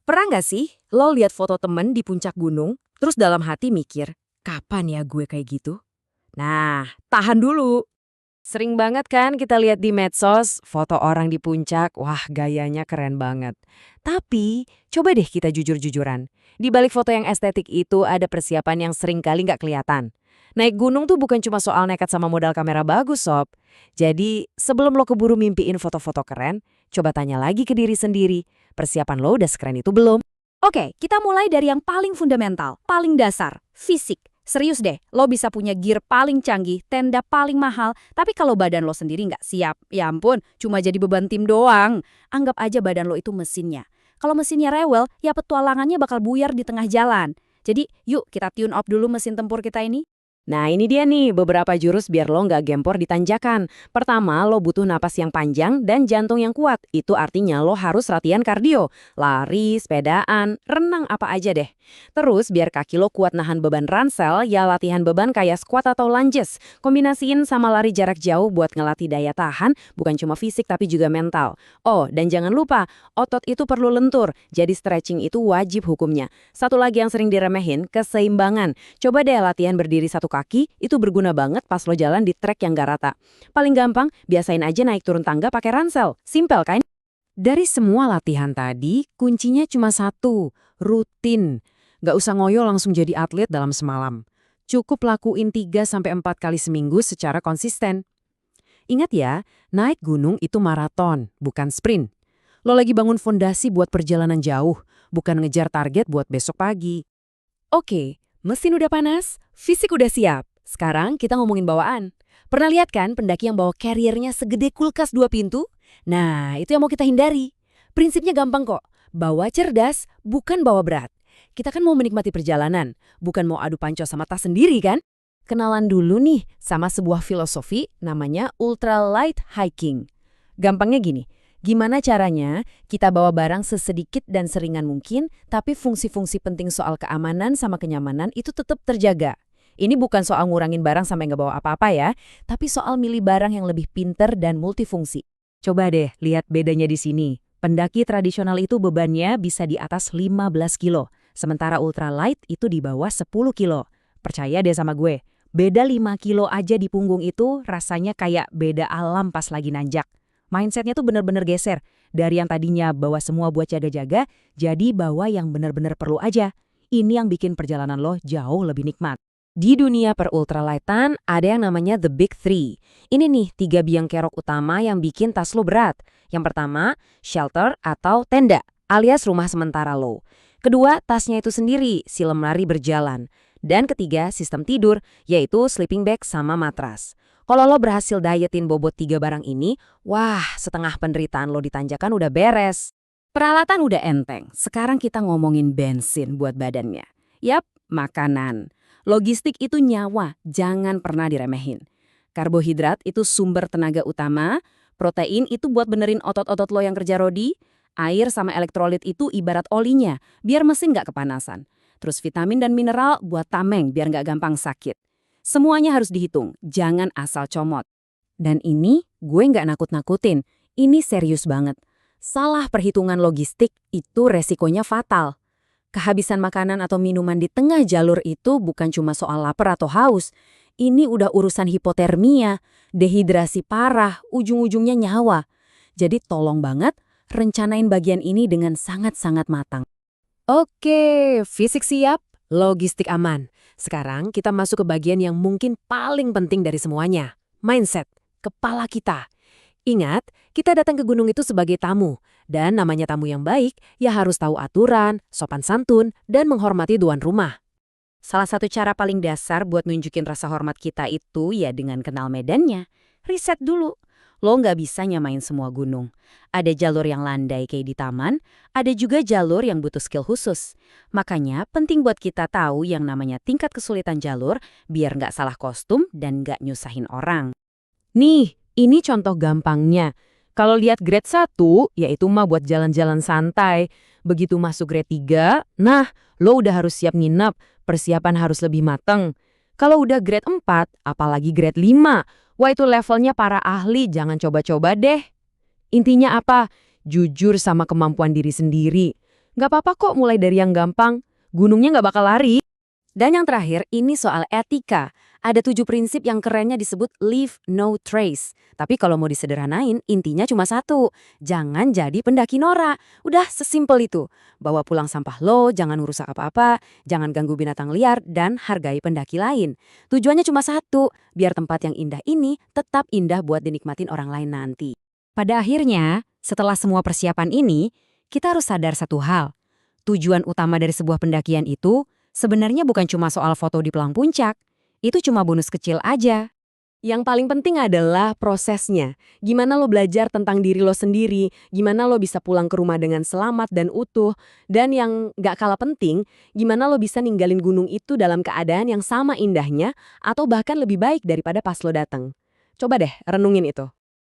Pernah nggak sih lo lihat foto temen di puncak gunung, terus dalam hati mikir, kapan ya gue kayak gitu? Nah, tahan dulu. Sering banget kan kita lihat di medsos, foto orang di puncak, wah gayanya keren banget. Tapi, coba deh kita jujur-jujuran. Di balik foto yang estetik itu ada persiapan yang sering kali nggak kelihatan. Naik gunung tuh bukan cuma soal nekat sama modal kamera bagus, sob. Jadi, sebelum lo keburu mimpiin foto-foto keren, coba tanya lagi ke diri sendiri, persiapan lo udah sekeren itu belum? Oke, kita mulai dari yang paling fundamental, paling dasar, fisik. Serius deh, lo bisa punya gear paling canggih, tenda paling mahal, tapi kalau badan lo sendiri nggak siap, ya ampun, cuma jadi beban tim doang. Anggap aja badan lo itu mesinnya. Kalau mesinnya rewel, ya petualangannya bakal buyar di tengah jalan. Jadi, yuk kita tune up dulu mesin tempur kita ini. Nah ini dia nih beberapa jurus biar lo nggak gempor di tanjakan. Pertama, lo butuh napas yang panjang dan jantung yang kuat. Itu artinya lo harus latihan kardio. Lari, sepedaan, renang apa aja deh. Terus biar kaki lo kuat nahan beban ransel, ya latihan beban kayak squat atau lunges. Kombinasiin sama lari jarak jauh buat ngelatih daya tahan, bukan cuma fisik tapi juga mental. Oh, dan jangan lupa, otot itu perlu lentur. Jadi stretching itu wajib hukumnya. Satu lagi yang sering diremehin, keseimbangan. Coba deh latihan berdiri satu kaki, itu berguna banget pas lo jalan di trek yang gak rata. Paling gampang, biasain aja naik turun tangga pakai ransel. Simpel kan? Dari semua latihan tadi, kuncinya cuma satu, rutin. Gak usah ngoyo langsung jadi atlet dalam semalam. Cukup lakuin 3-4 kali seminggu secara konsisten. Ingat ya, naik gunung itu maraton, bukan sprint. Lo lagi bangun fondasi buat perjalanan jauh, bukan ngejar target buat besok pagi. Oke, mesin udah panas, fisik udah siap. Sekarang kita ngomongin bawaan. Pernah lihat kan pendaki yang bawa carrier-nya segede kulkas 2 pintu? Nah, itu yang mau kita hindari. Prinsipnya gampang kok. Bawa cerdas, bukan bawa berat. Kita kan mau menikmati perjalanan, bukan mau adu panco sama tas sendiri kan? Kenalan dulu nih sama sebuah filosofi namanya ultralight hiking. Gampangnya gini, gimana caranya kita bawa barang sesedikit dan seringan mungkin, tapi fungsi-fungsi penting soal keamanan sama kenyamanan itu tetap terjaga. Ini bukan soal ngurangin barang sampai nggak bawa apa-apa ya, tapi soal milih barang yang lebih pinter dan multifungsi. Coba deh lihat bedanya di sini. Pendaki tradisional itu bebannya bisa di atas 15 kilo, sementara ultralight itu di bawah 10 kilo. Percaya deh sama gue, beda 5 kilo aja di punggung itu rasanya kayak beda alam pas lagi nanjak. Mindsetnya tuh bener-bener geser. Dari yang tadinya bawa semua buat jaga-jaga, jadi bawa yang bener-bener perlu aja. Ini yang bikin perjalanan lo jauh lebih nikmat. Di dunia per-ultralightan ada yang namanya The Big Three. Ini nih 3 biang kerok utama yang bikin tas lo berat. Yang pertama, shelter atau tenda, alias rumah sementara lo. Kedua, tasnya itu sendiri, si lemari berjalan. Dan ketiga, sistem tidur, yaitu sleeping bag sama matras. Kalau lo berhasil dietin bobot 3 barang ini, wah, setengah penderitaan lo di tanjakan udah beres. Peralatan udah enteng, sekarang kita ngomongin bensin buat badannya. Yap, makanan. Logistik itu nyawa, jangan pernah diremehin. Karbohidrat itu sumber tenaga utama, protein itu buat benerin otot-otot lo yang kerja rodi, air sama elektrolit itu ibarat olinya, biar mesin nggak kepanasan. Terus vitamin dan mineral buat tameng, biar nggak gampang sakit. Semuanya harus dihitung, jangan asal comot. Dan ini gue nggak nakut-nakutin, ini serius banget. Salah perhitungan logistik itu resikonya fatal. Kehabisan makanan atau minuman di tengah jalur itu bukan cuma soal lapar atau haus. Ini udah urusan hipotermia, dehidrasi parah, ujung-ujungnya nyawa. Jadi tolong banget rencanain bagian ini dengan sangat-sangat matang. Oke, fisik siap, logistik aman. Sekarang kita masuk ke bagian yang mungkin paling penting dari semuanya. Mindset, kepala kita. Ingat, kita datang ke gunung itu sebagai tamu. Dan namanya tamu yang baik, ya harus tahu aturan, sopan santun, dan menghormati tuan rumah. Salah satu cara paling dasar buat nunjukin rasa hormat kita itu ya dengan kenal medannya. Riset dulu. Lo nggak bisa nyamain semua gunung. Ada jalur yang landai kayak di taman, ada juga jalur yang butuh skill khusus. Makanya penting buat kita tahu yang namanya tingkat kesulitan jalur biar nggak salah kostum dan nggak nyusahin orang. Nih, ini contoh gampangnya. Kalau lihat grade 1, yaitu mah buat jalan-jalan santai. Begitu masuk grade 3, nah lo udah harus siap nginep, persiapan harus lebih mateng. Kalau udah grade 4, apalagi grade 5, wah itu levelnya para ahli, jangan coba-coba deh. Intinya apa? Jujur sama kemampuan diri sendiri. Nggak apa-apa kok mulai dari yang gampang. Gunungnya nggak bakal lari. Dan yang terakhir, ini soal etika. Ada 7 prinsip yang kerennya disebut leave no trace. Tapi kalau mau disederhanain, intinya cuma satu. Jangan jadi pendaki norak. Udah sesimpel itu. Bawa pulang sampah lo, jangan merusak apa-apa, jangan ganggu binatang liar, dan hargai pendaki lain. Tujuannya cuma satu, biar tempat yang indah ini tetap indah buat dinikmatin orang lain nanti. Pada akhirnya, setelah semua persiapan ini, kita harus sadar satu hal. Tujuan utama dari sebuah pendakian itu sebenarnya bukan cuma soal foto di pelang puncak. Itu cuma bonus kecil aja. Yang paling penting adalah prosesnya. Gimana lo belajar tentang diri lo sendiri, gimana lo bisa pulang ke rumah dengan selamat dan utuh, dan yang gak kalah penting, gimana lo bisa ninggalin gunung itu dalam keadaan yang sama indahnya, atau bahkan lebih baik daripada pas lo datang. Coba deh renungin itu.